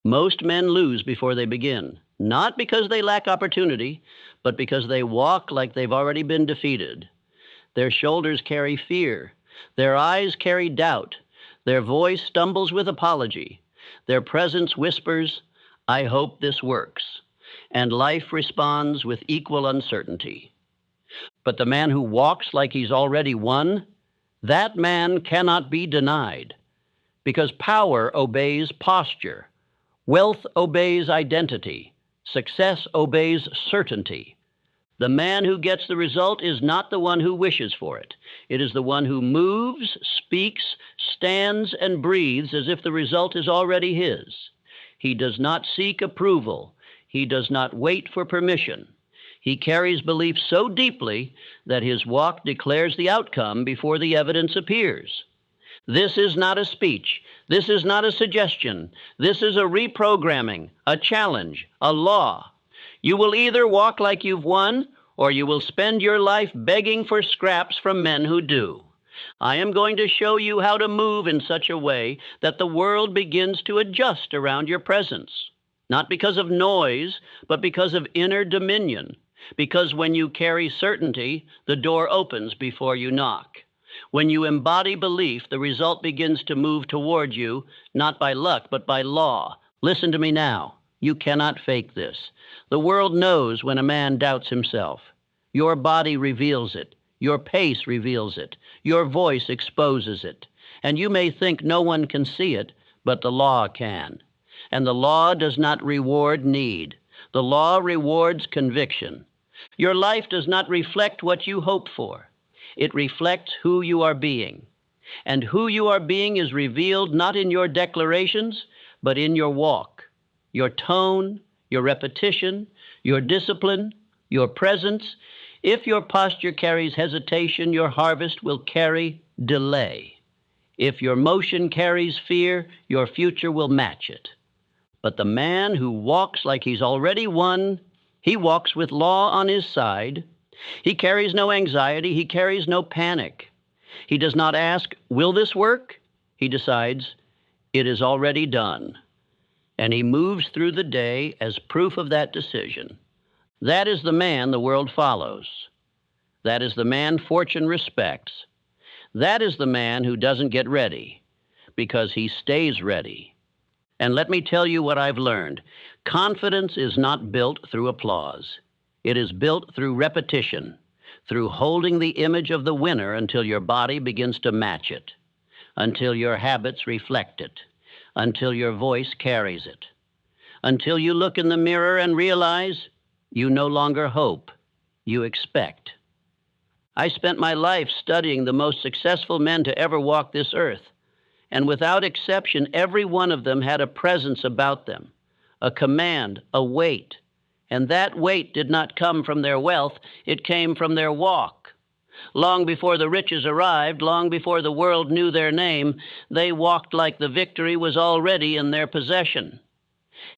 Most men lose before they begin, not because they lack opportunity, but because they walk like they've already been defeated. Their shoulders carry fear. Their eyes carry doubt. Their voice stumbles with apology. Their presence whispers, "I hope this works." And life responds with equal uncertainty. But the man who walks like he's already won, that man cannot be denied, because power obeys posture, wealth obeys identity, success obeys certainty. The man who gets the result is not the one who wishes for it. It is the one who moves, speaks, stands, and breathes as if the result is already his. He does not seek approval. He does not wait for permission. He carries belief so deeply that his walk declares the outcome before the evidence appears. This is not a speech. This is not a suggestion. This is a reprogramming, a challenge, a law. You will either walk like you've won, or you will spend your life begging for scraps from men who do. I am going to show you how to move in such a way that the world begins to adjust around your presence. Not because of noise, but because of inner dominion. Because when you carry certainty, the door opens before you knock. When you embody belief, the result begins to move toward you, not by luck, but by law. Listen to me now. You cannot fake this. The world knows when a man doubts himself. Your body reveals it. Your pace reveals it. Your voice exposes it. And you may think no one can see it, but the law can. And the law does not reward need. The law rewards conviction. Your life does not reflect what you hope for. It reflects who you are being. And who you are being is revealed not in your declarations, but in your walk, your tone, your repetition, your discipline, your presence. If your posture carries hesitation, your harvest will carry delay. If your motion carries fear, your future will match it. But the man who walks like he's already won, he walks with law on his side. He carries no anxiety. He carries no panic. He does not ask, will this work? He decides, it is already done. And he moves through the day as proof of that decision. That is the man the world follows. That is the man fortune respects. That is the man who doesn't get ready, because he stays ready. And let me tell you what I've learned. Confidence is not built through applause. It is built through repetition, through holding the image of the winner until your body begins to match it, until your habits reflect it, until your voice carries it, until you look in the mirror and realize you no longer hope, you expect. I spent my life studying the most successful men to ever walk this earth. And without exception, every one of them had a presence about them, a command, a weight. And that weight did not come from their wealth, it came from their walk. Long before the riches arrived, long before the world knew their name, they walked like the victory was already in their possession.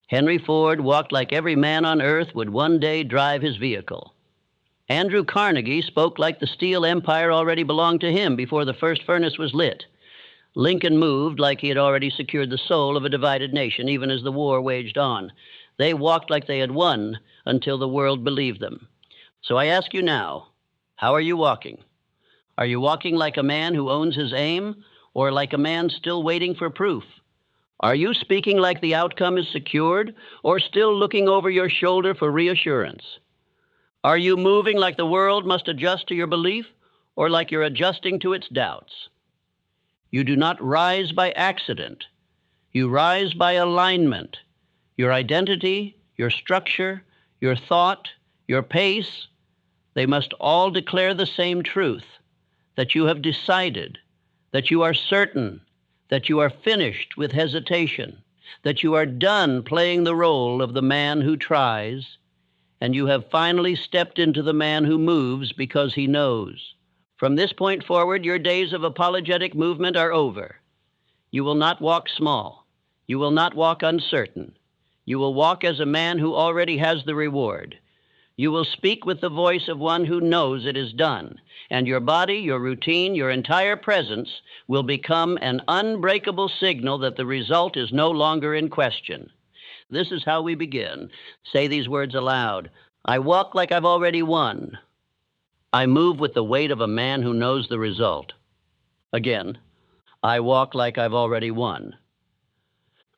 Henry Ford walked like every man on earth would one day drive his vehicle. Andrew Carnegie spoke like the steel empire already belonged to him before the first furnace was lit. Lincoln moved like he had already secured the soul of a divided nation, even as the war waged on. They walked like they had won until the world believed them. So I ask you now, how are you walking? Are you walking like a man who owns his aim, or like a man still waiting for proof? Are you speaking like the outcome is secured, or still looking over your shoulder for reassurance? Are you moving like the world must adjust to your belief, or like you're adjusting to its doubts? You do not rise by accident. You rise by alignment. Your identity, your structure, your thought, your pace, they must all declare the same truth, that you have decided, that you are certain, that you are finished with hesitation, that you are done playing the role of the man who tries, and you have finally stepped into the man who moves because he knows. From this point forward, your days of apologetic movement are over. You will not walk small. You will not walk uncertain. You will walk as a man who already has the reward. You will speak with the voice of one who knows it is done, and your body, your routine, your entire presence will become an unbreakable signal that the result is no longer in question. This is how we begin. Say these words aloud. I walk like I've already won. I move with the weight of a man who knows the result. Again, I walk like I've already won.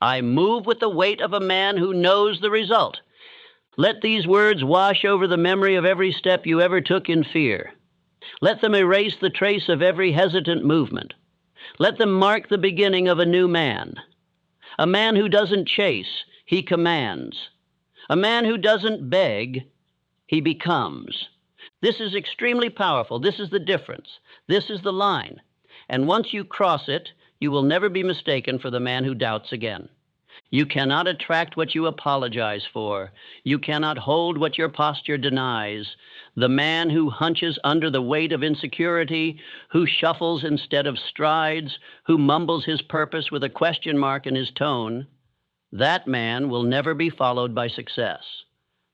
I move with the weight of a man who knows the result. Let these words wash over the memory of every step you ever took in fear. Let them erase the trace of every hesitant movement. Let them mark the beginning of a new man. A man who doesn't chase, he commands. A man who doesn't beg, he becomes. This is extremely powerful. This is the difference. This is the line. And once you cross it, you will never be mistaken for the man who doubts again. You cannot attract what you apologize for. You cannot hold what your posture denies. The man who hunches under the weight of insecurity, who shuffles instead of strides, who mumbles his purpose with a question mark in his tone, that man will never be followed by success.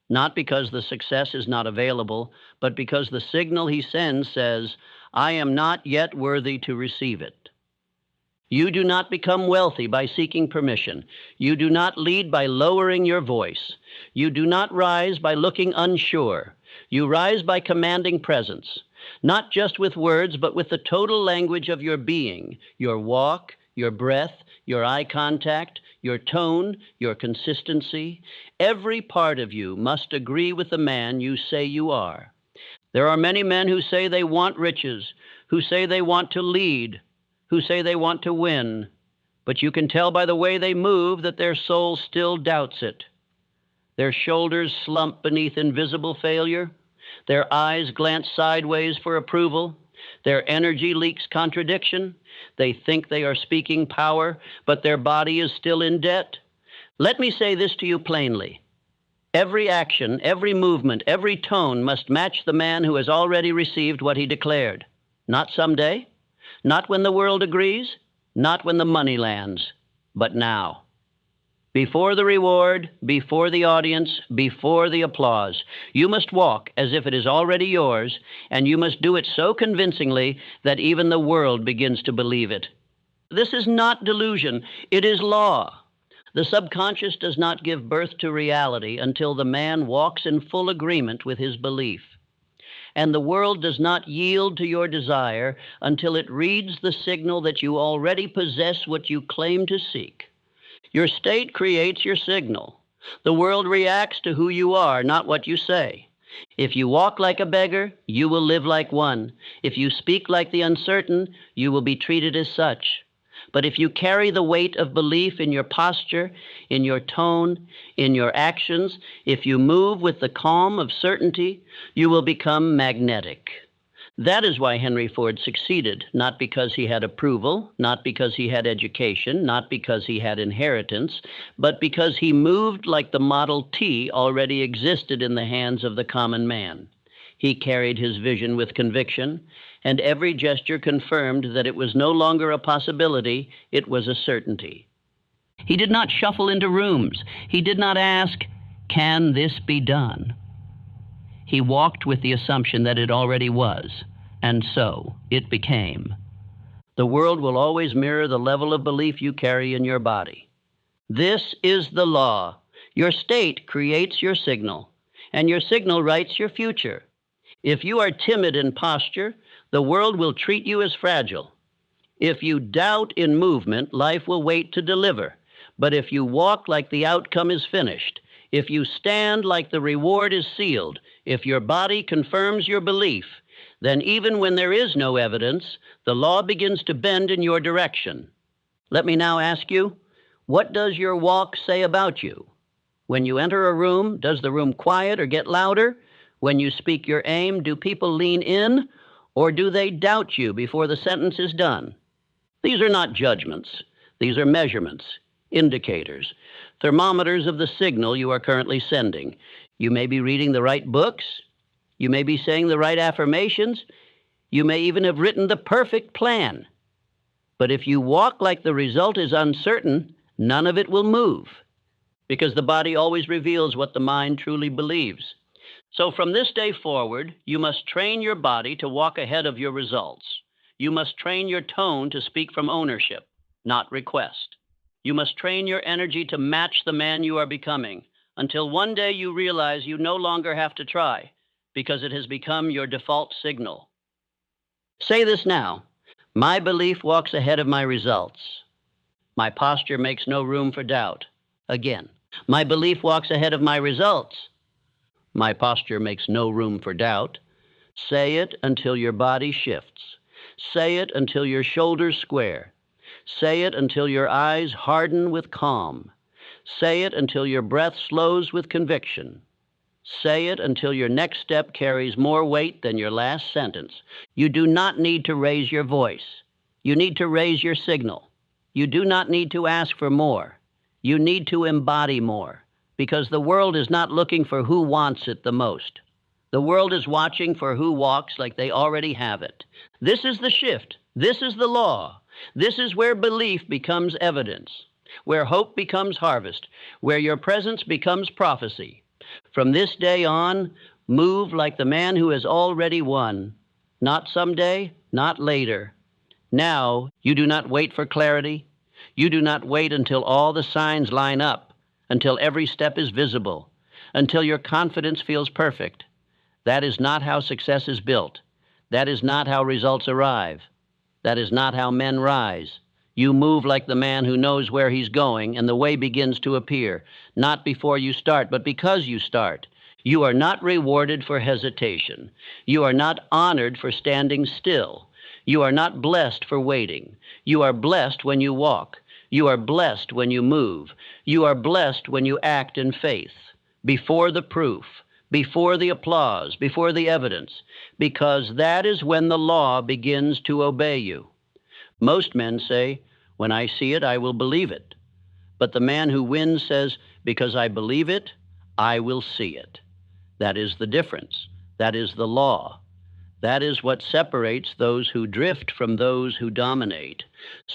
Not because the success is not available, but because the signal he sends says, I am not yet worthy to receive it. You do not become wealthy by seeking permission. You do not lead by lowering your voice. You do not rise by looking unsure. You rise by commanding presence, not just with words, but with the total language of your being, your walk, your breath, your eye contact, your tone, your consistency. Every part of you must agree with the man you say you are. There are many men who say they want riches, who say they want to lead, who say they want to win, but you can tell by the way they move that their soul still doubts it. Their shoulders slump beneath invisible failure. Their eyes glance sideways for approval. Their energy leaks contradiction. They think they are speaking power, but their body is still in debt. Let me say this to you plainly. Every action, every movement, every tone must match the man who has already received what he declared. Not someday, not when the world agrees, not when the money lands, but now. Before the reward, before the audience, before the applause, you must walk as if it is already yours, and you must do it so convincingly that even the world begins to believe it. This is not delusion, it is law. The subconscious does not give birth to reality until the man walks in full agreement with his belief. And the world does not yield to your desire until it reads the signal that you already possess what you claim to seek. Your state creates your signal. The world reacts to who you are, not what you say. If you walk like a beggar, you will live like one. If you speak like the uncertain, you will be treated as such. But if you carry the weight of belief in your posture, in your tone, in your actions, if you move with the calm of certainty, you will become magnetic. That is why Henry Ford succeeded, not because he had approval, not because he had education, not because he had inheritance, but because he moved like the Model T already existed in the hands of the common man. He carried his vision with conviction, and every gesture confirmed that it was no longer a possibility, it was a certainty. He did not shuffle into rooms. He did not ask, "Can this be done?" He walked with the assumption that it already was, and so it became. The world will always mirror the level of belief you carry in your body. This is the law. Your state creates your signal, and your signal writes your future. If you are timid in posture, the world will treat you as fragile. If you doubt in movement, life will wait to deliver. But if you walk like the outcome is finished, if you stand like the reward is sealed, if your body confirms your belief, then even when there is no evidence, the law begins to bend in your direction. Let me now ask you, what does your walk say about you? When you enter a room, does the room quiet or get louder? When you speak your aim, do people lean in, or do they doubt you before the sentence is done? These are not judgments. These are measurements, indicators, thermometers of the signal you are currently sending. You may be reading the right books. You may be saying the right affirmations. You may even have written the perfect plan. But if you walk like the result is uncertain, none of it will move, because the body always reveals what the mind truly believes. So from this day forward, you must train your body to walk ahead of your results. You must train your tone to speak from ownership, not request. You must train your energy to match the man you are becoming until one day you realize you no longer have to try because it has become your default signal. Say this now. My belief walks ahead of my results. My posture makes no room for doubt. Again, my belief walks ahead of my results. My posture makes no room for doubt. Say it until your body shifts. Say it until your shoulders square. Say it until your eyes harden with calm. Say it until your breath slows with conviction. Say it until your next step carries more weight than your last sentence. You do not need to raise your voice. You need to raise your signal. You do not need to ask for more. You need to embody more, because the world is not looking for who wants it the most. The world is watching for who walks like they already have it. This is the shift. This is the law. This is where belief becomes evidence, where hope becomes harvest, where your presence becomes prophecy. From this day on, move like the man who has already won. Not someday, not later. Now, you do not wait for clarity. You do not wait until all the signs line up, until every step is visible, until your confidence feels perfect. That is not how success is built. That is not how results arrive. That is not how men rise. You move like the man who knows where he's going, and the way begins to appear, not before you start, but because you start. You are not rewarded for hesitation. You are not honored for standing still. You are not blessed for waiting. You are blessed when you walk. You are blessed when you move. You are blessed when you act in faith, before the proof, before the applause, before the evidence, because that is when the law begins to obey you. Most men say, when I see it, I will believe it. But the man who wins says, because I believe it, I will see it. That is the difference. That is the law. That is what separates those who drift from those who dominate.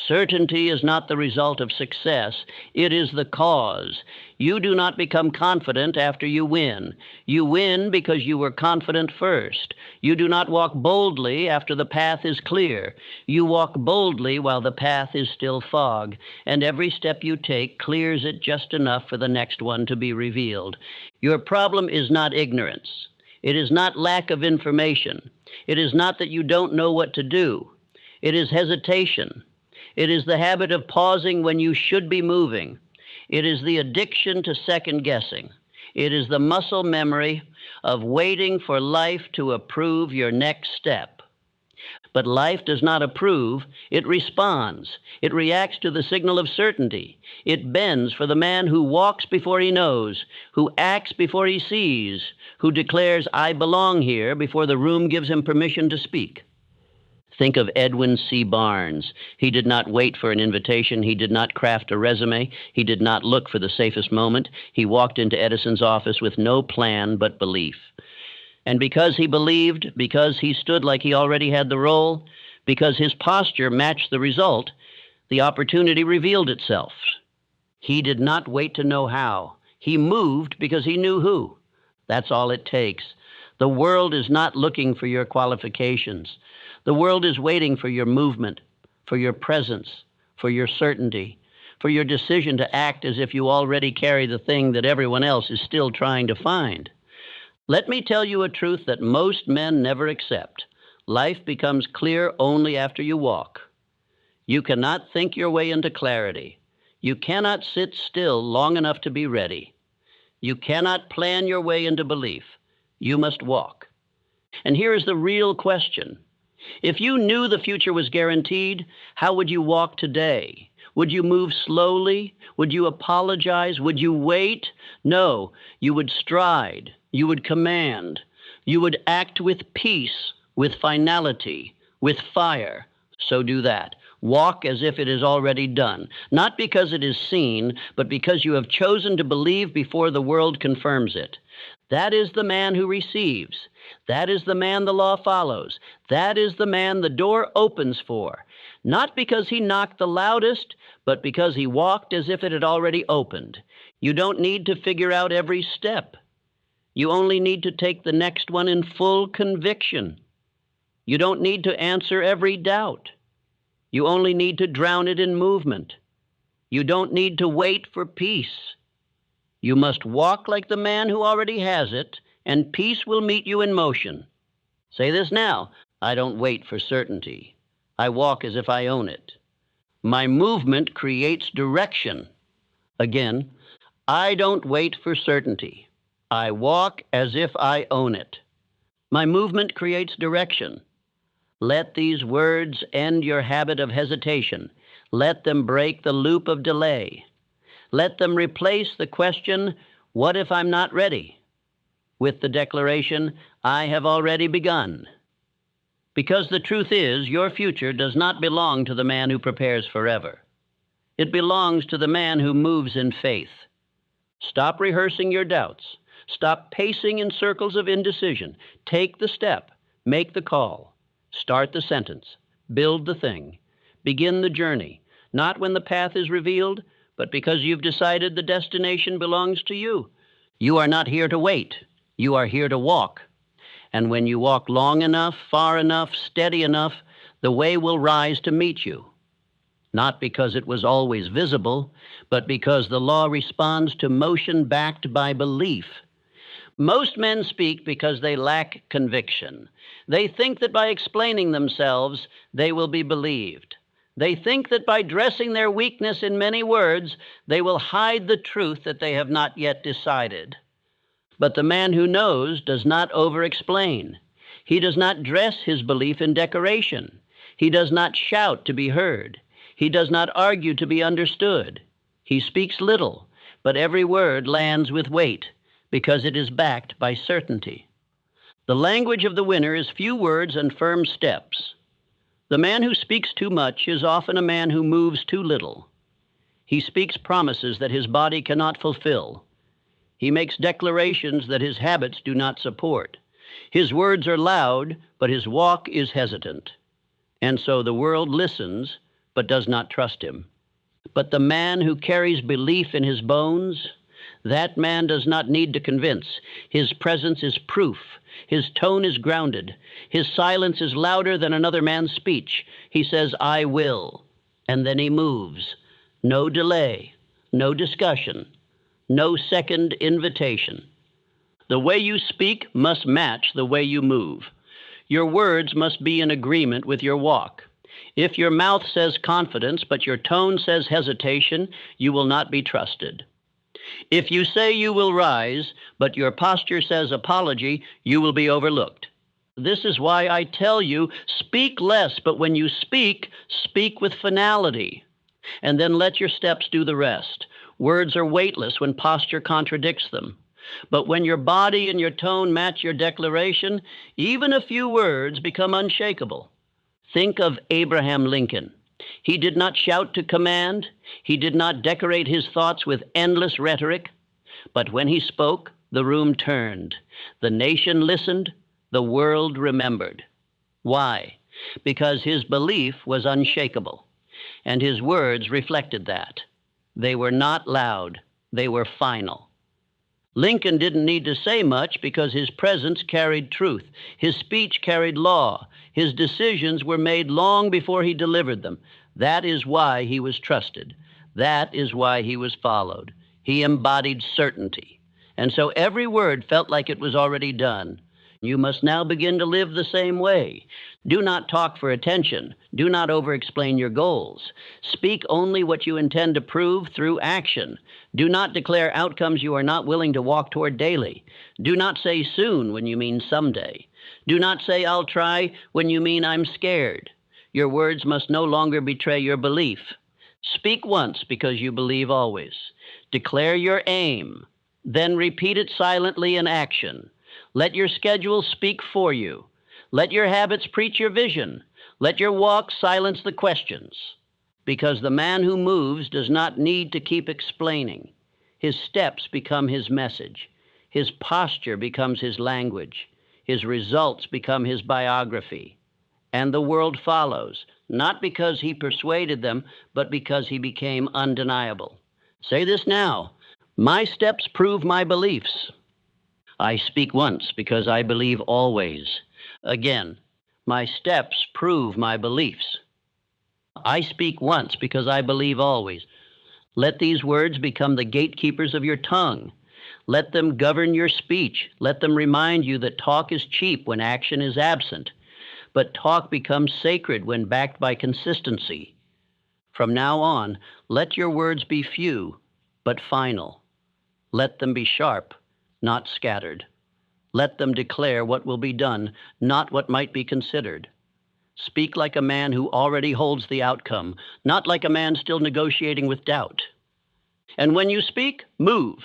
Certainty is not the result of success. It is the cause. You do not become confident after you win. You win because you were confident first. You do not walk boldly after the path is clear. You walk boldly while the path is still fog, and every step you take clears it just enough for the next one to be revealed. Your problem is not ignorance. It is not lack of information. It is not that you don't know what to do. It is hesitation. It is the habit of pausing when you should be moving. It is the addiction to second guessing. It is the muscle memory of waiting for life to approve your next step. But life does not approve, it responds. It reacts to the signal of certainty. It bends for the man who walks before he knows, who acts before he sees, who declares, I belong here, before the room gives him permission to speak. Think of Edwin C. Barnes. He did not wait for an invitation. He did not craft a resume. He did not look for the safest moment. He walked into Edison's office with no plan but belief. And because he believed, because he stood like he already had the role, because his posture matched the result, the opportunity revealed itself. He did not wait to know how. He moved because he knew who. That's all it takes. The world is not looking for your qualifications. The world is waiting for your movement, for your presence, for your certainty, for your decision to act as if you already carry the thing that everyone else is still trying to find. Let me tell you a truth that most men never accept. Life becomes clear only after you walk. You cannot think your way into clarity. You cannot sit still long enough to be ready. You cannot plan your way into belief. You must walk. And here is the real question. If you knew the future was guaranteed, how would you walk today? Would you move slowly? Would you apologize? Would you wait? No, you would stride. You would command. You would act with peace, with finality, with fire. So do that. Walk as if it is already done, not because it is seen, but because you have chosen to believe before the world confirms it. That is the man who receives. That is the man the law follows. That is the man the door opens for, not because he knocked the loudest, but because he walked as if it had already opened. You don't need to figure out every step. You only need to take the next one in full conviction. You don't need to answer every doubt. You only need to drown it in movement. You don't need to wait for peace. You must walk like the man who already has it, and peace will meet you in motion. Say this now. I don't wait for certainty. I walk as if I own it. My movement creates direction. Again, I don't wait for certainty. I walk as if I own it. My movement creates direction. Let these words end your habit of hesitation. Let them break the loop of delay. Let them replace the question, what if I'm not ready? With the declaration, I have already begun. Because the truth is, your future does not belong to the man who prepares forever. It belongs to the man who moves in faith. Stop rehearsing your doubts. Stop pacing in circles of indecision. Take the step. Make the call. Start the sentence. Build the thing. Begin the journey, not when the path is revealed, but because you've decided the destination belongs to you. You are not here to wait. You are here to walk. And when you walk long enough, far enough, steady enough, the way will rise to meet you. Not because it was always visible, but because the law responds to motion backed by belief. Most men speak because they lack conviction. They think that by explaining themselves, they will be believed. They think that by dressing their weakness in many words, they will hide the truth that they have not yet decided. But the man who knows does not over-explain. He does not dress his belief in decoration. He does not shout to be heard. He does not argue to be understood. He speaks little, but every word lands with weight, because it is backed by certainty. The language of the winner is few words and firm steps. The man who speaks too much is often a man who moves too little. He speaks promises that his body cannot fulfill. He makes declarations that his habits do not support. His words are loud, but his walk is hesitant. And so the world listens, but does not trust him. But the man who carries belief in his bones, that man does not need to convince. His presence is proof. His tone is grounded. His silence is louder than another man's speech. He says, I will. And then he moves. No delay, no discussion, no second invitation. The way you speak must match the way you move. Your words must be in agreement with your walk. If your mouth says confidence, but your tone says hesitation, you will not be trusted. If you say you will rise, but your posture says apology, you will be overlooked. This is why I tell you, speak less, but when you speak, speak with finality. And then let your steps do the rest. Words are weightless when posture contradicts them. But when your body and your tone match your declaration, even a few words become unshakable. Think of Abraham Lincoln. He did not shout to command. He did not decorate his thoughts with endless rhetoric. But when he spoke, the room turned. The nation listened. The world remembered. Why? Because his belief was unshakable, and his words reflected that. They were not loud. They were final. Lincoln didn't need to say much because his presence carried truth. His speech carried law. His decisions were made long before he delivered them. That is why he was trusted. That is why he was followed. He embodied certainty. And so every word felt like it was already done. You must now begin to live the same way. Do not talk for attention. Do not over-explain your goals. Speak only what you intend to prove through action. Do not declare outcomes you are not willing to walk toward daily. Do not say soon when you mean someday. Do not say I'll try when you mean I'm scared. Your words must no longer betray your belief. Speak once because you believe always. Declare your aim. Then repeat it silently in action. Let your schedule speak for you. Let your habits preach your vision. Let your walk silence the questions. Because the man who moves does not need to keep explaining. His steps become his message. His posture becomes his language. His results become his biography. And the world follows, not because he persuaded them, but because he became undeniable. Say this now. My steps prove my beliefs. I speak once because I believe always. Again, my steps prove my beliefs. I speak once because I believe always. Let these words become the gatekeepers of your tongue. Let them govern your speech. Let them remind you that talk is cheap when action is absent, but talk becomes sacred when backed by consistency. From now on, let your words be few, but final. Let them be sharp, not scattered. Let them declare what will be done, not what might be considered. Speak like a man who already holds the outcome, not like a man still negotiating with doubt. And when you speak, move.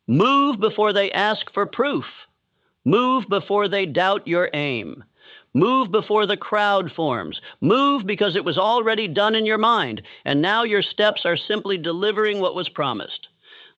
Move before they ask for proof. Move before they doubt your aim. Move before the crowd forms. Move because it was already done in your mind, and now your steps are simply delivering what was promised.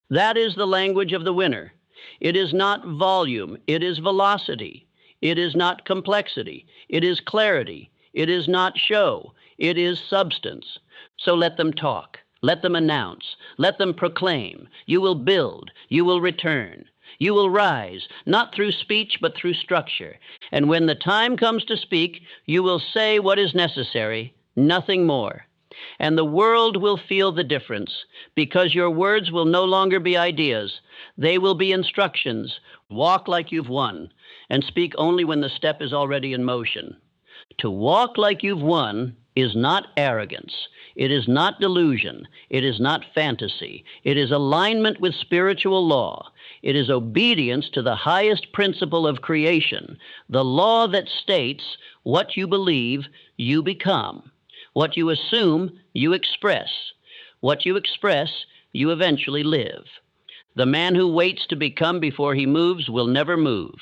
That is the language of the winner. It is not volume, it is velocity. It is not complexity, it is clarity. It is not show, it is substance. So let them talk, let them announce, let them proclaim. You will build, you will return. You will rise, not through speech, but through structure. And when the time comes to speak, you will say what is necessary, nothing more. And the world will feel the difference, because your words will no longer be ideas. They will be instructions. Walk like you've won, and speak only when the step is already in motion. To walk like you've won is not arrogance. It is not delusion. It is not fantasy. It is alignment with spiritual law. It is obedience to the highest principle of creation, the law that states what you believe, you become. What you assume, you express. What you express, you eventually live. The man who waits to become before he moves will never move.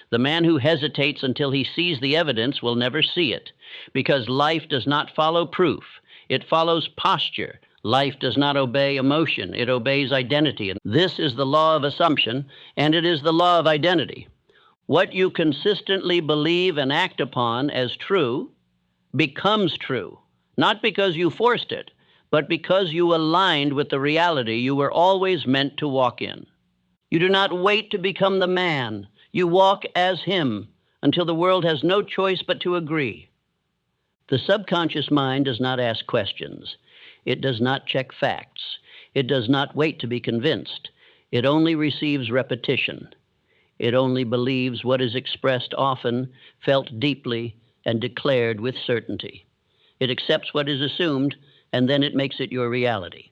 The man who hesitates until he sees the evidence will never see it, because life does not follow proof. It follows posture. Life does not obey emotion. It obeys identity. And this is the law of assumption, and it is the law of identity. What you consistently believe and act upon as true becomes true, not because you forced it, but because you aligned with the reality you were always meant to walk in. You do not wait to become the man. You walk as him until the world has no choice but to agree. The subconscious mind does not ask questions. It does not check facts. It does not wait to be convinced. It only receives repetition. It only believes what is expressed often, felt deeply, and declared with certainty. It accepts what is assumed, and then it makes it your reality.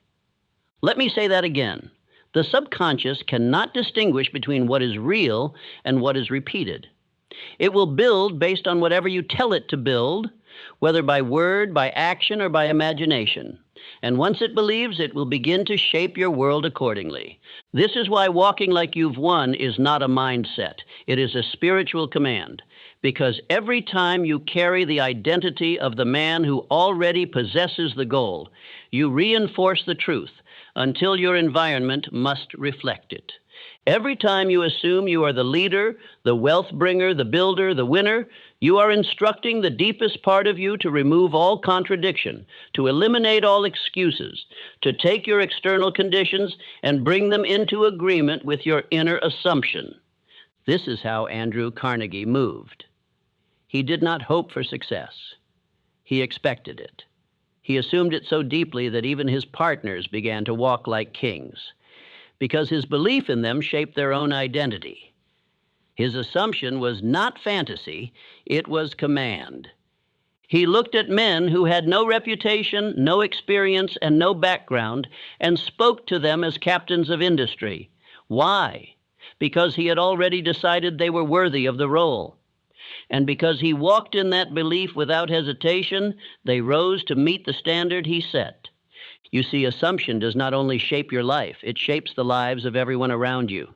Let me say that again. The subconscious cannot distinguish between what is real and what is repeated. It will build based on whatever you tell it to build, whether by word, by action, or by imagination. And once it believes, it will begin to shape your world accordingly. This is why walking like you've won is not a mindset. It is a spiritual command. Because every time you carry the identity of the man who already possesses the goal, you reinforce the truth until your environment must reflect it. Every time you assume you are the leader, the wealth bringer, the builder, the winner, you are instructing the deepest part of you to remove all contradiction, to eliminate all excuses, to take your external conditions and bring them into agreement with your inner assumption. This is how Andrew Carnegie moved. He did not hope for success. He expected it. He assumed it so deeply that even his partners began to walk like kings, because his belief in them shaped their own identity. His assumption was not fantasy, it was command. He looked at men who had no reputation, no experience, and no background, and spoke to them as captains of industry. Why? Because he had already decided they were worthy of the role. And because he walked in that belief without hesitation, they rose to meet the standard he set. You see, assumption does not only shape your life, it shapes the lives of everyone around you.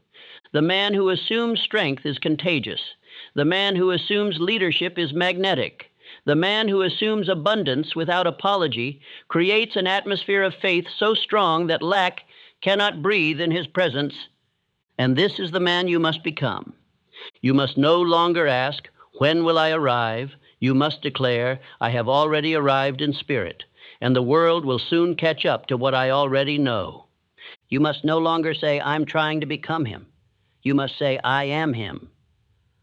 The man who assumes strength is contagious. The man who assumes leadership is magnetic. The man who assumes abundance without apology creates an atmosphere of faith so strong that lack cannot breathe in his presence. And this is the man you must become. You must no longer ask, "When will I arrive?" You must declare, "I have already arrived in spirit, and the world will soon catch up to what I already know." You must no longer say, "I'm trying to become him." You must say, "I am him.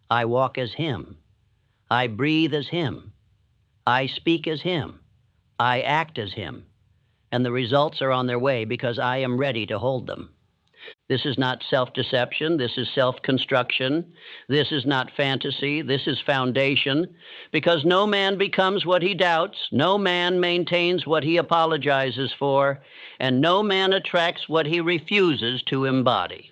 I walk as him. I breathe as him. I speak as him. I act as him. and the results are on their way because I am ready to hold them. This is not self-deception. This is self-construction. This is not fantasy. This is foundation, because no man becomes what he doubts, no man maintains what he apologizes for, and no man attracts what he refuses to embody.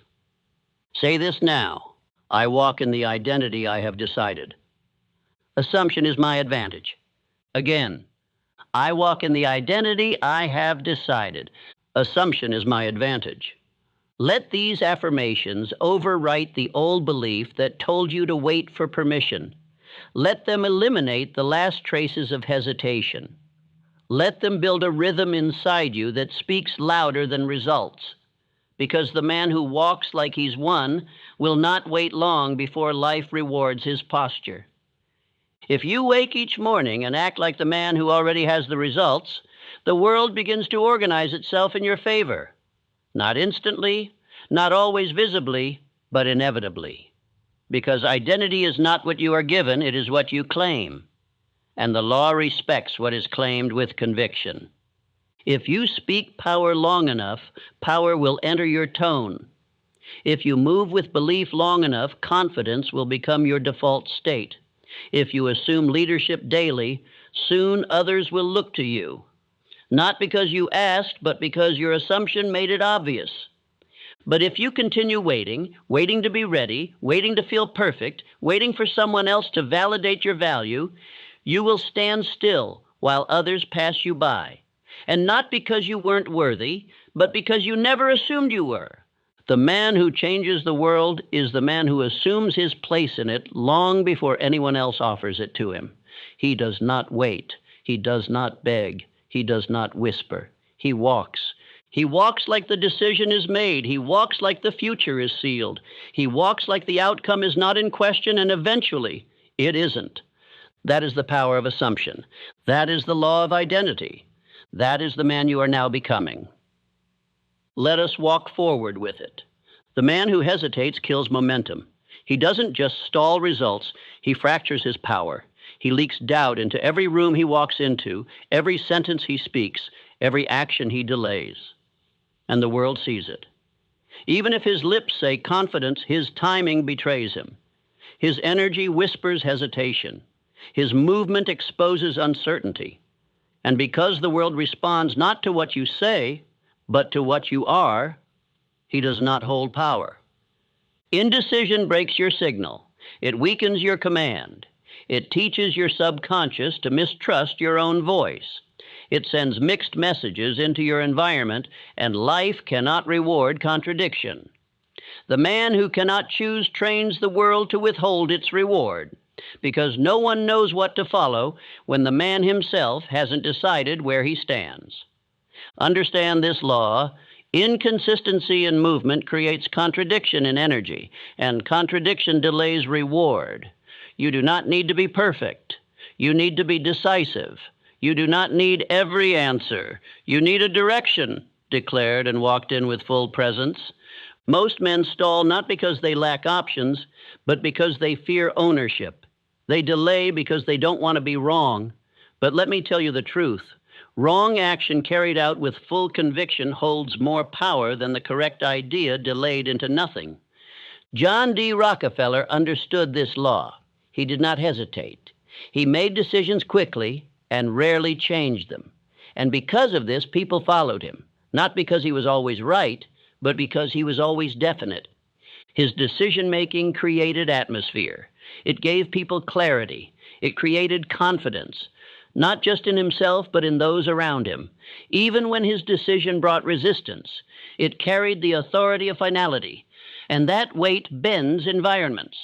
Say this now: I walk in the identity I have decided. Assumption is my advantage. Again, I walk in the identity I have decided. Assumption is my advantage. Let these affirmations overwrite the old belief that told you to wait for permission. Let them eliminate the last traces of hesitation. Let them build a rhythm inside you that speaks louder than results, because the man who walks like he's won will not wait long before life rewards his posture. If you wake each morning and act like the man who already has the results, the world begins to organize itself in your favor. Not instantly, not always visibly, but inevitably. Because identity is not what you are given, it is what you claim. And the law respects what is claimed with conviction. If you speak power long enough, power will enter your tone. If you move with belief long enough, confidence will become your default state. If you assume leadership daily, soon others will look to you. Not because you asked, but because your assumption made it obvious. But if you continue waiting, waiting to be ready, waiting to feel perfect, waiting for someone else to validate your value, you will stand still while others pass you by. And not because you weren't worthy, but because you never assumed you were. The man who changes the world is the man who assumes his place in it long before anyone else offers it to him. He does not wait. He does not beg. He does not whisper. He walks. He walks like the decision is made. He walks like the future is sealed. He walks like the outcome is not in question, and eventually it isn't. That is the power of assumption. That is the law of identity. That is the man you are now becoming. Let us walk forward with it. The man who hesitates kills momentum. He doesn't just stall results, he fractures his power. He leaks doubt into every room he walks into, every sentence he speaks, every action he delays. And the world sees it. Even if his lips say confidence, his timing betrays him. His energy whispers hesitation. His movement exposes uncertainty. And because the world responds not to what you say, but to what you are, he does not hold power. Indecision breaks your signal. It weakens your command. It teaches your subconscious to mistrust your own voice. It sends mixed messages into your environment, and life cannot reward contradiction. The man who cannot choose trains the world to withhold its reward, because no one knows what to follow when the man himself hasn't decided where he stands. Understand this law. Inconsistency in movement creates contradiction in energy, and contradiction delays reward. You do not need to be perfect. You need to be decisive. You do not need every answer. You need a direction, declared and walked in with full presence. Most men stall not because they lack options, but because they fear ownership. They delay because they don't want to be wrong. But let me tell you the truth. Wrong action carried out with full conviction holds more power than the correct idea delayed into nothing. John D. Rockefeller understood this law. He did not hesitate. He made decisions quickly and rarely changed them. And because of this, people followed him, not because he was always right, but because he was always definite. His decision-making created atmosphere. It gave people clarity. It created confidence, not just in himself, but in those around him. Even when his decision brought resistance, it carried the authority of finality, and that weight bends environments.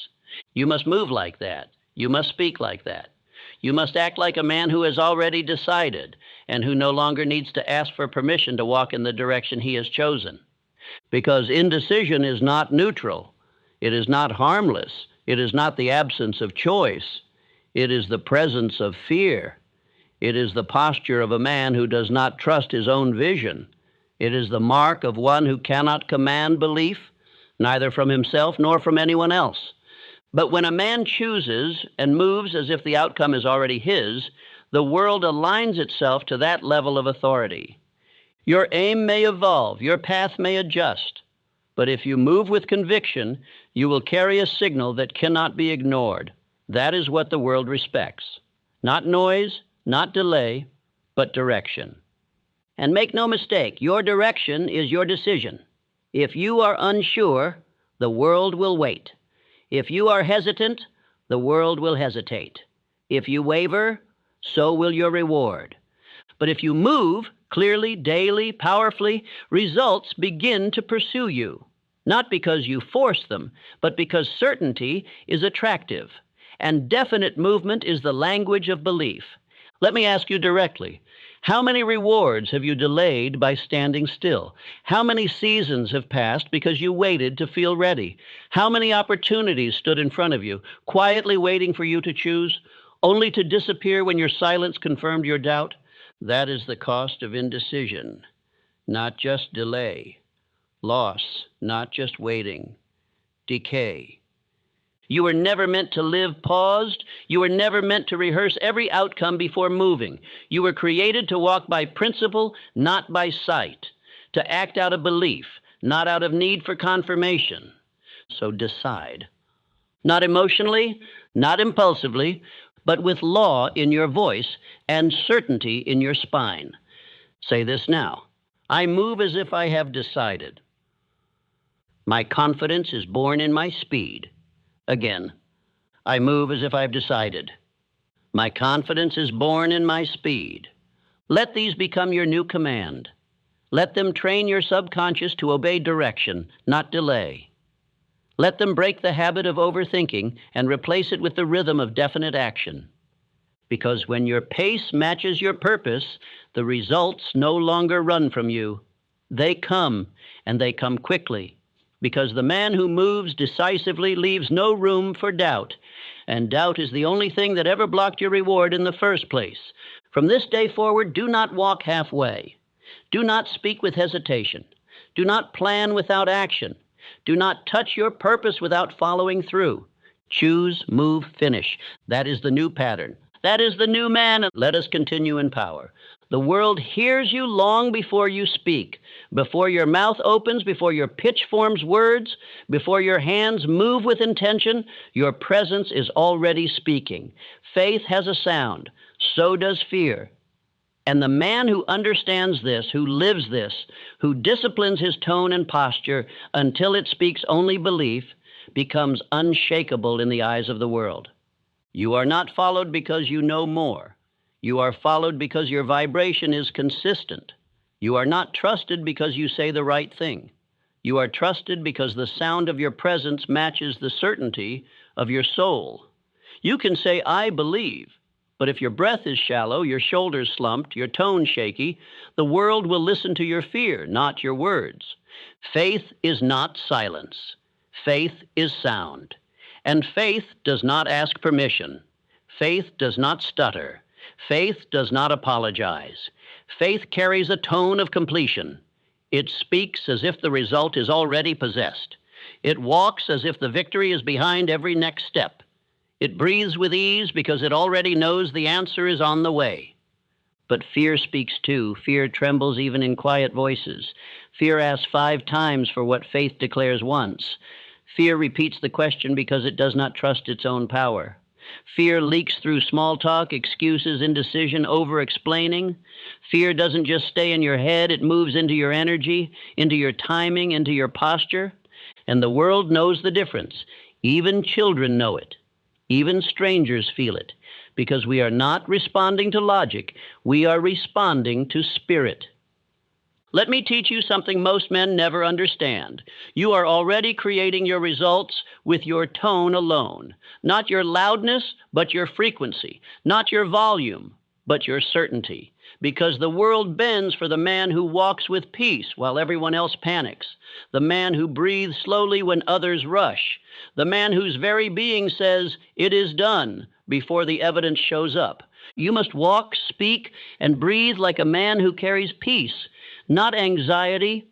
You must move like that. You must speak like that. You must act like a man who has already decided and who no longer needs to ask for permission to walk in the direction he has chosen. Because indecision is not neutral. It is not harmless. It is not the absence of choice. It is the presence of fear. It is the posture of a man who does not trust his own vision. It is the mark of one who cannot command belief, neither from himself nor from anyone else. But when a man chooses and moves as if the outcome is already his, the world aligns itself to that level of authority. Your aim may evolve, your path may adjust, but if you move with conviction, you will carry a signal that cannot be ignored. That is what the world respects. Not noise, not delay, but direction. And make no mistake, your direction is your decision. If you are unsure, the world will wait. If you are hesitant, the world will hesitate. If you waver, so will your reward. But if you move clearly, daily, powerfully, results begin to pursue you. Not because you force them, but because certainty is attractive, and definite movement is the language of belief. Let me ask you directly, how many rewards have you delayed by standing still? How many seasons have passed because you waited to feel ready? How many opportunities stood in front of you, quietly waiting for you to choose, only to disappear when your silence confirmed your doubt? That is the cost of indecision, not just delay. Loss, not just waiting. Decay. You were never meant to live paused. You were never meant to rehearse every outcome before moving. You were created to walk by principle, not by sight, to act out of belief, not out of need for confirmation. So decide. Not emotionally, not impulsively, but with law in your voice and certainty in your spine. Say this now. I move as if I have decided. My confidence is born in my speed. Again, I move as if I've decided. My confidence is born in my speed. Let these become your new command. Let them train your subconscious to obey direction, not delay. Let them break the habit of overthinking and replace it with the rhythm of definite action. Because when your pace matches your purpose, the results no longer run from you. They come, and they come quickly. Because the man who moves decisively leaves no room for doubt, and doubt is the only thing that ever blocked your reward in the first place. From this day forward, do not walk halfway. Do not speak with hesitation. Do not plan without action. Do not touch your purpose without following through. Choose, move, finish. That is the new pattern. That is the new man. Let us continue in power. The world hears you long before you speak, before your mouth opens, before your pitch forms words, before your hands move with intention. Your presence is already speaking. Faith has a sound. So does fear. And the man who understands this, who lives this, who disciplines his tone and posture until it speaks only belief, becomes unshakable in the eyes of the world. You are not followed because you know more. You are followed because your vibration is consistent. You are not trusted because you say the right thing. You are trusted because the sound of your presence matches the certainty of your soul. You can say, I believe. But if your breath is shallow, your shoulders slumped, your tone shaky, the world will listen to your fear, not your words. Faith is not silence. Faith is sound. And faith does not ask permission. Faith does not stutter. Faith does not apologize. Faith carries a tone of completion. It speaks as if the result is already possessed. It walks as if the victory is behind every next step. It breathes with ease because it already knows the answer is on the way. But fear speaks too. Fear trembles even in quiet voices. Fear asks 5 times for what faith declares once. Fear repeats the question because it does not trust its own power. Fear leaks through small talk, excuses, indecision, over-explaining. Fear doesn't just stay in your head, it moves into your energy, into your timing, into your posture. And the world knows the difference. Even children know it. Even strangers feel it. Because we are not responding to logic, we are responding to spirit. Let me teach you something most men never understand. You are already creating your results with your tone alone. Not your loudness, but your frequency. Not your volume, but your certainty. Because the world bends for the man who walks with peace while everyone else panics. The man who breathes slowly when others rush. The man whose very being says, "It is done," before the evidence shows up. You must walk, speak, and breathe like a man who carries peace. Not anxiety,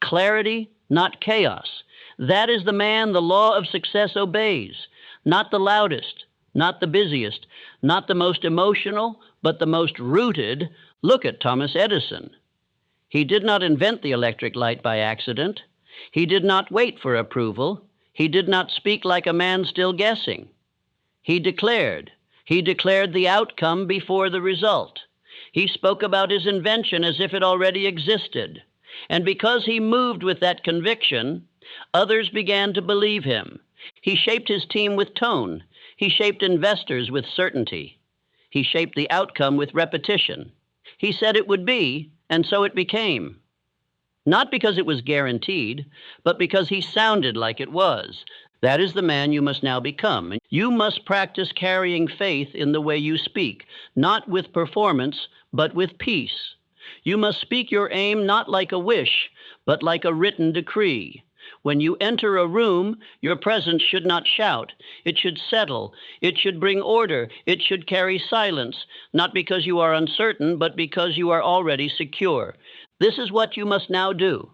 clarity, not chaos. That is the man the law of success obeys. Not the loudest, not the busiest, not the most emotional, but the most rooted. Look at Thomas Edison. He did not invent the electric light by accident. He did not wait for approval. He did not speak like a man still guessing. He declared. He declared the outcome before the result. He spoke about his invention as if it already existed. And because he moved with that conviction, others began to believe him. He shaped his team with tone. He shaped investors with certainty. He shaped the outcome with repetition. He said it would be, and so it became. Not because it was guaranteed, but because he sounded like it was. That is the man you must now become. You must practice carrying faith in the way you speak, not with performance, but with peace. You must speak your aim not like a wish, but like a written decree. When you enter a room, your presence should not shout. It should settle. It should bring order. It should carry silence, not because you are uncertain, but because you are already secure. This is what you must now do.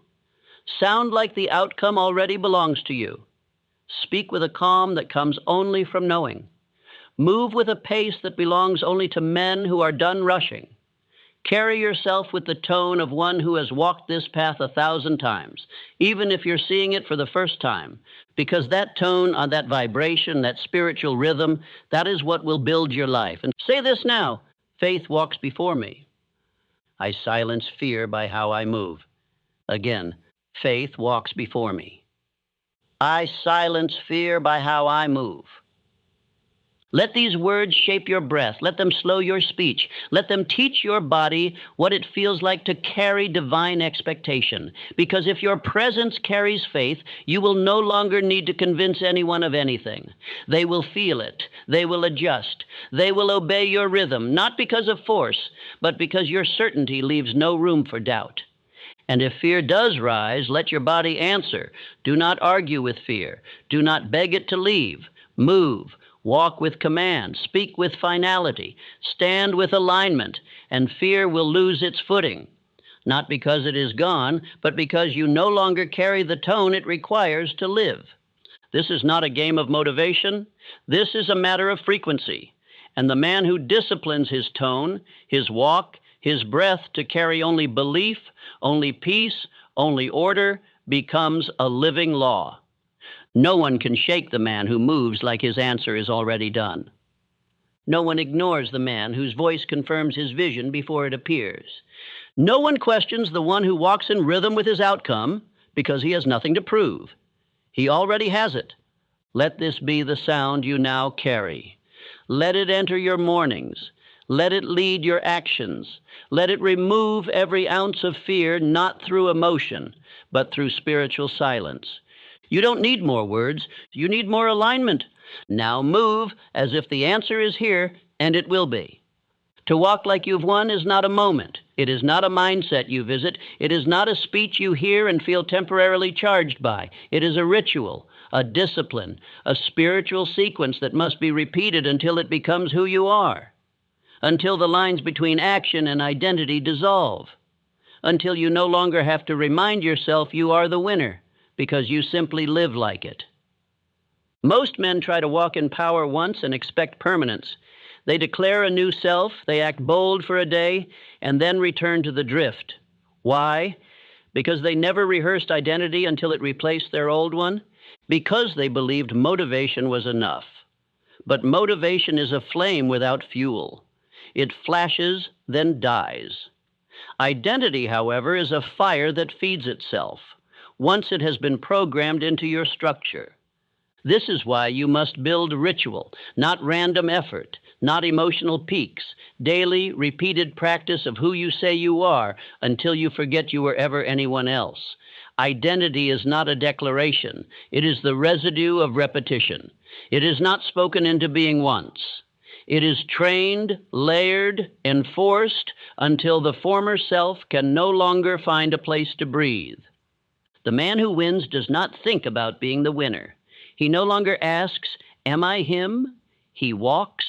Sound like the outcome already belongs to you. Speak with a calm that comes only from knowing. Move with a pace that belongs only to men who are done rushing. Carry yourself with the tone of one who has walked this path 1,000 times, even if you're seeing it for the first time, because that tone, that vibration, that spiritual rhythm, that is what will build your life. And say this now: faith walks before me. I silence fear by how I move. Again, faith walks before me. I silence fear by how I move. Let these words shape your breath. Let them slow your speech. Let them teach your body what it feels like to carry divine expectation. Because if your presence carries faith, you will no longer need to convince anyone of anything. They will feel it. They will adjust. They will obey your rhythm, not because of force, but because your certainty leaves no room for doubt. And if fear does rise, let your body answer. Do not argue with fear. Do not beg it to leave. Move. Walk with command. Speak with finality. Stand with alignment, and fear will lose its footing. Not because it is gone, but because you no longer carry the tone it requires to live. This is not a game of motivation. This is a matter of frequency. And the man who disciplines his tone, his walk, his breath to carry only belief, only peace, only order, becomes a living law. No one can shake the man who moves like his answer is already done. No one ignores the man whose voice confirms his vision before it appears. No one questions the one who walks in rhythm with his outcome because he has nothing to prove. He already has it. Let this be the sound you now carry. Let it enter your mornings. Let it lead your actions. Let it remove every ounce of fear, not through emotion, but through spiritual silence. You don't need more words. You need more alignment. Now move as if the answer is here, and it will be. To walk like you've won is not a moment. It is not a mindset you visit. It is not a speech you hear and feel temporarily charged by. It is a ritual, a discipline, a spiritual sequence that must be repeated until it becomes who you are, until the lines between action and identity dissolve, until you no longer have to remind yourself you are the winner, because you simply live like it. Most men try to walk in power once and expect permanence. They declare a new self, they act bold for a day, and then return to the drift. Why? Because they never rehearsed identity until it replaced their old one? Because they believed motivation was enough. But motivation is a flame without fuel. It flashes, then dies. Identity, however, is a fire that feeds itself, once it has been programmed into your structure. This is why you must build ritual, not random effort, not emotional peaks, daily, repeated practice of who you say you are until you forget you were ever anyone else. Identity is not a declaration. It is the residue of repetition. It is not spoken into being once. It is trained, layered, enforced until the former self can no longer find a place to breathe. The man who wins does not think about being the winner. He no longer asks, "Am I him?" He walks,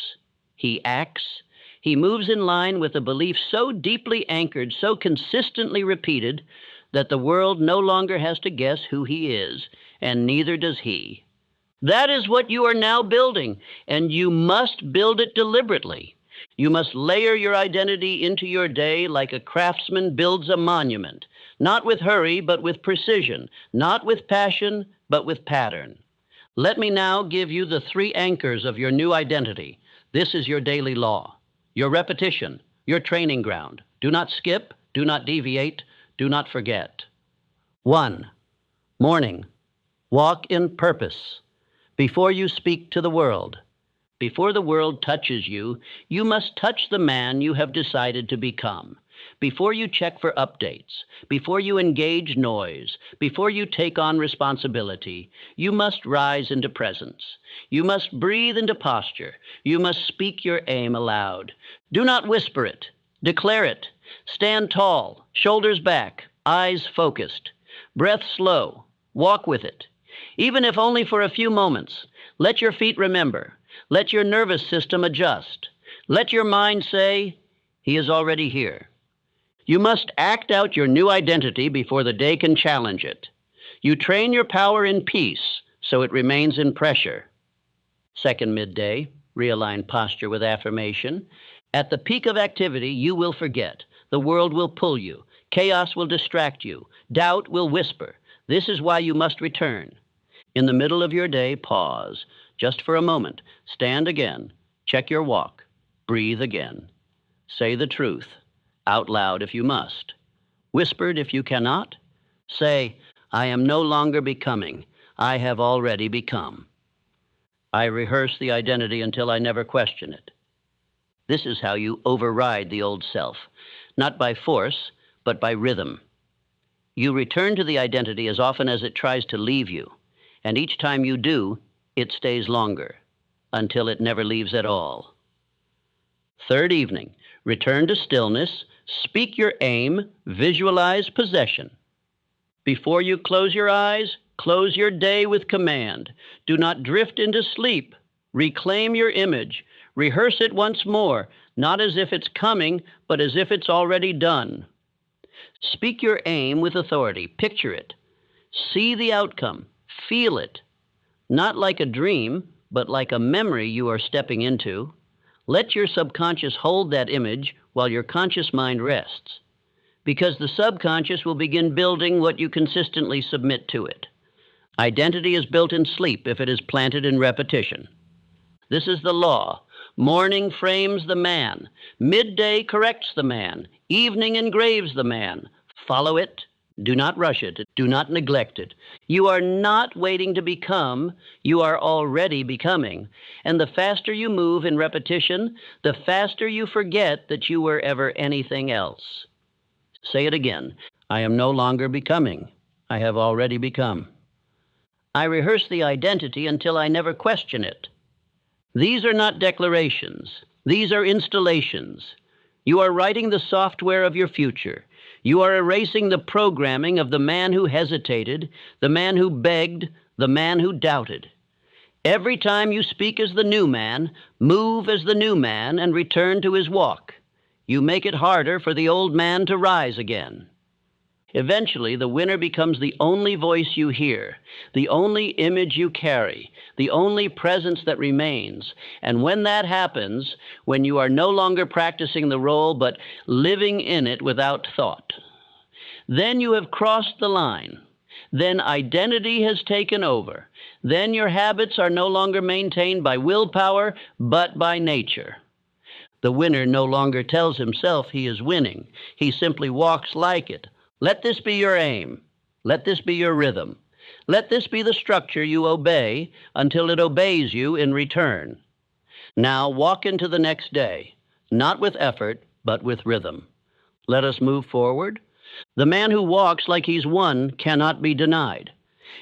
he acts, he moves in line with a belief so deeply anchored, so consistently repeated, that the world no longer has to guess who he is, and neither does he. That is what you are now building, and you must build it deliberately. You must layer your identity into your day like a craftsman builds a monument, not with hurry, but with precision, not with passion, but with pattern. Let me now give you the three anchors of your new identity. This is your daily law, your repetition, your training ground. Do not skip, do not deviate, do not forget. 1. Morning. Walk in purpose. Before you speak to the world, before the world touches you, you must touch the man you have decided to become. Before you check for updates, before you engage noise, before you take on responsibility, you must rise into presence. You must breathe into posture. You must speak your aim aloud. Do not whisper it. Declare it. Stand tall, shoulders back, eyes focused. Breath slow. Walk with it. Even if only for a few moments, let your feet remember. Let your nervous system adjust. Let your mind say, he is already here. You must act out your new identity before the day can challenge it. You train your power in peace so it remains in pressure. Second midday, realign posture with affirmation. At the peak of activity, you will forget. The world will pull you. Chaos will distract you. Doubt will whisper. This is why you must return. In the middle of your day, pause. Just for a moment, stand again, check your walk, breathe again. Say the truth, out loud if you must. Whispered if you cannot. Say, I am no longer becoming, I have already become. I rehearse the identity until I never question it. This is how you override the old self, not by force, but by rhythm. You return to the identity as often as it tries to leave you, and each time you do, it stays longer, until it never leaves at all. Third evening, return to stillness, speak your aim, visualize possession. Before you close your eyes, close your day with command. Do not drift into sleep. Reclaim your image. Rehearse it once more, not as if it's coming, but as if it's already done. Speak your aim with authority. Picture it. See the outcome. Feel it. Not like a dream, but like a memory you are stepping into. Let your subconscious hold that image while your conscious mind rests, because the subconscious will begin building what you consistently submit to it. Identity is built in sleep if it is planted in repetition. This is the law. Morning frames the man. Midday corrects the man. Evening engraves the man. Follow it. Do not rush it. Do not neglect it. You are not waiting to become. You are already becoming. And the faster you move in repetition, the faster you forget that you were ever anything else. Say it again. I am no longer becoming. I have already become. I rehearse the identity until I never question it. These are not declarations. These are installations. You are writing the software of your future. You are erasing the programming of the man who hesitated, the man who begged, the man who doubted. Every time you speak as the new man, move as the new man, and return to his walk, you make it harder for the old man to rise again. Eventually, the winner becomes the only voice you hear, the only image you carry, the only presence that remains. And when that happens, when you are no longer practicing the role but living in it without thought, then you have crossed the line. Then identity has taken over. Then your habits are no longer maintained by willpower, but by nature. The winner no longer tells himself he is winning. He simply walks like it. Let this be your aim. Let this be your rhythm. Let this be the structure you obey until it obeys you in return. Now walk into the next day, not with effort, but with rhythm. Let us move forward. The man who walks like he's won cannot be denied.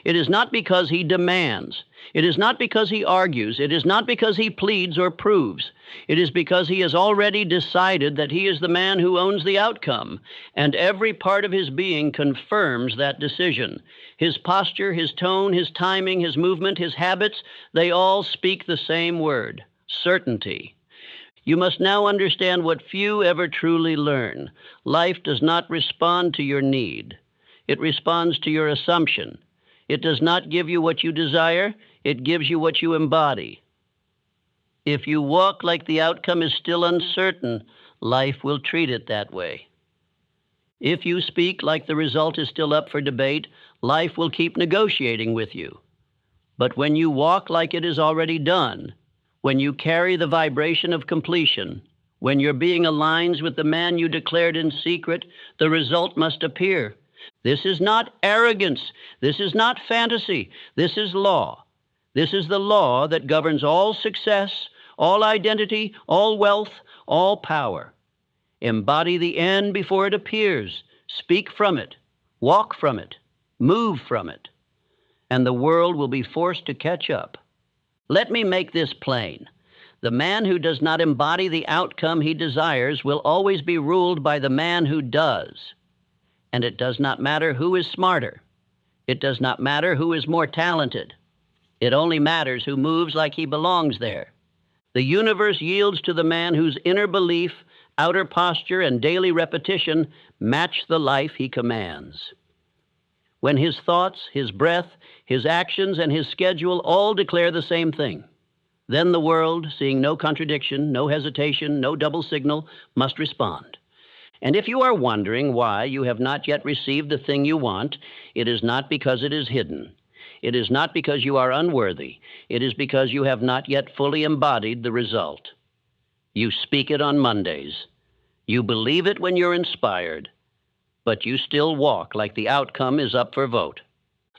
It is not because he demands. It is not because he argues. It is not because he pleads or proves. It is because he has already decided that he is the man who owns the outcome, and every part of his being confirms that decision. His posture, his tone, his timing, his movement, his habits, they all speak the same word: certainty. You must now understand what few ever truly learn. Life does not respond to your need. It responds to your assumption. It does not give you what you desire. It gives you what you embody. If you walk like the outcome is still uncertain, life will treat it that way. If you speak like the result is still up for debate, life will keep negotiating with you. But when you walk like it is already done, when you carry the vibration of completion, when your being aligns with the man you declared in secret, the result must appear. This is not arrogance. This is not fantasy. This is law. This is the law that governs all success, all identity, all wealth, all power. Embody the end before it appears. Speak from it. Walk from it. Move from it. And the world will be forced to catch up. Let me make this plain. The man who does not embody the outcome he desires will always be ruled by the man who does. And it does not matter who is smarter. It does not matter who is more talented. It only matters who moves like he belongs there. The universe yields to the man whose inner belief, outer posture, and daily repetition match the life he commands. When his thoughts, his breath, his actions, and his schedule all declare the same thing, then the world, seeing no contradiction, no hesitation, no double signal, must respond. And if you are wondering why you have not yet received the thing you want, it is not because it is hidden. It is not because you are unworthy. It is because you have not yet fully embodied the result. You speak it on Mondays. You believe it when you're inspired, but you still walk like the outcome is up for vote.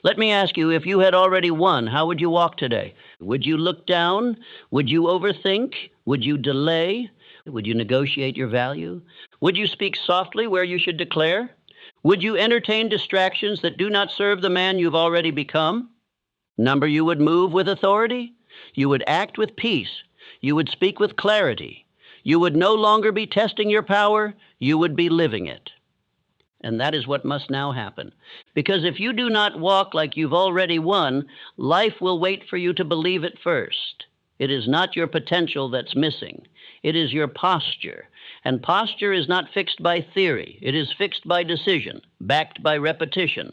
Let me ask you, if you had already won, how would you walk today? Would you look down? Would you overthink? Would you delay? Would you negotiate your value? Would you speak softly where you should declare? Would you entertain distractions that do not serve the man you've already become? Number, you would move with authority. You would act with peace. You would speak with clarity. You would no longer be testing your power. You would be living it. And that is what must now happen. Because if you do not walk like you've already won, life will wait for you to believe it first. It is not your potential that's missing. It is your posture. And posture is not fixed by theory. It is fixed by decision, backed by repetition.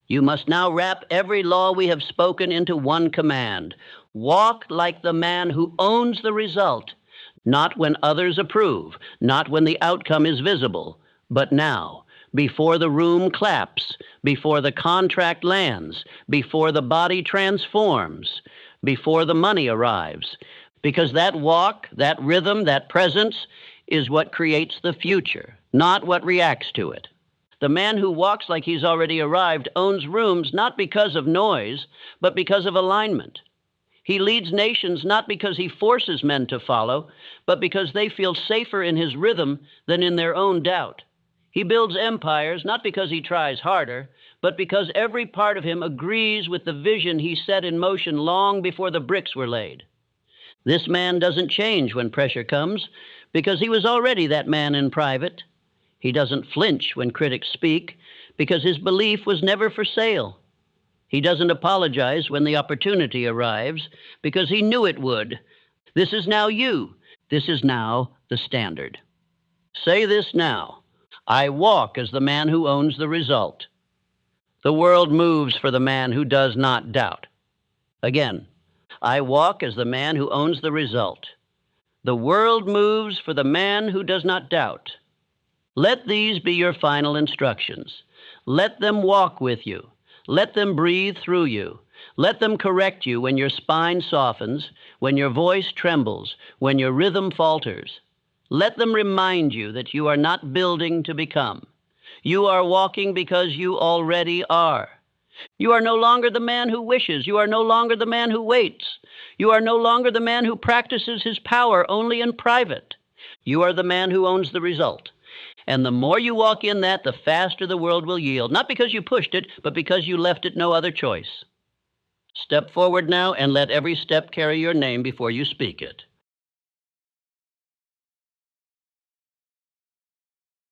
You must now wrap every law we have spoken into one command. Walk like the man who owns the result, not when others approve, not when the outcome is visible, but now, before the room claps, before the contract lands, before the body transforms, before the money arrives. Because that walk, that rhythm, that presence is what creates the future, not what reacts to it. The man who walks like he's already arrived owns rooms not because of noise, but because of alignment. He leads nations not because he forces men to follow, but because they feel safer in his rhythm than in their own doubt. He builds empires not because he tries harder, but because every part of him agrees with the vision he set in motion long before the bricks were laid. This man doesn't change when pressure comes, because he was already that man in private. He doesn't flinch when critics speak, because his belief was never for sale. He doesn't apologize when the opportunity arrives, because he knew it would. This is now you. This is now the standard. Say this now. I walk as the man who owns the result. The world moves for the man who does not doubt. Again, I walk as the man who owns the result. The world moves for the man who does not doubt. Let these be your final instructions. Let them walk with you. Let them breathe through you. Let them correct you when your spine softens, when your voice trembles, when your rhythm falters. Let them remind you that you are not building to become. You are walking because you already are. You are no longer the man who wishes. You are no longer the man who waits. You are no longer the man who practices his power only in private. You are the man who owns the result. And the more you walk in that, the faster the world will yield, not because you pushed it, but because you left it no other choice. Step forward now and let every step carry your name before you speak it.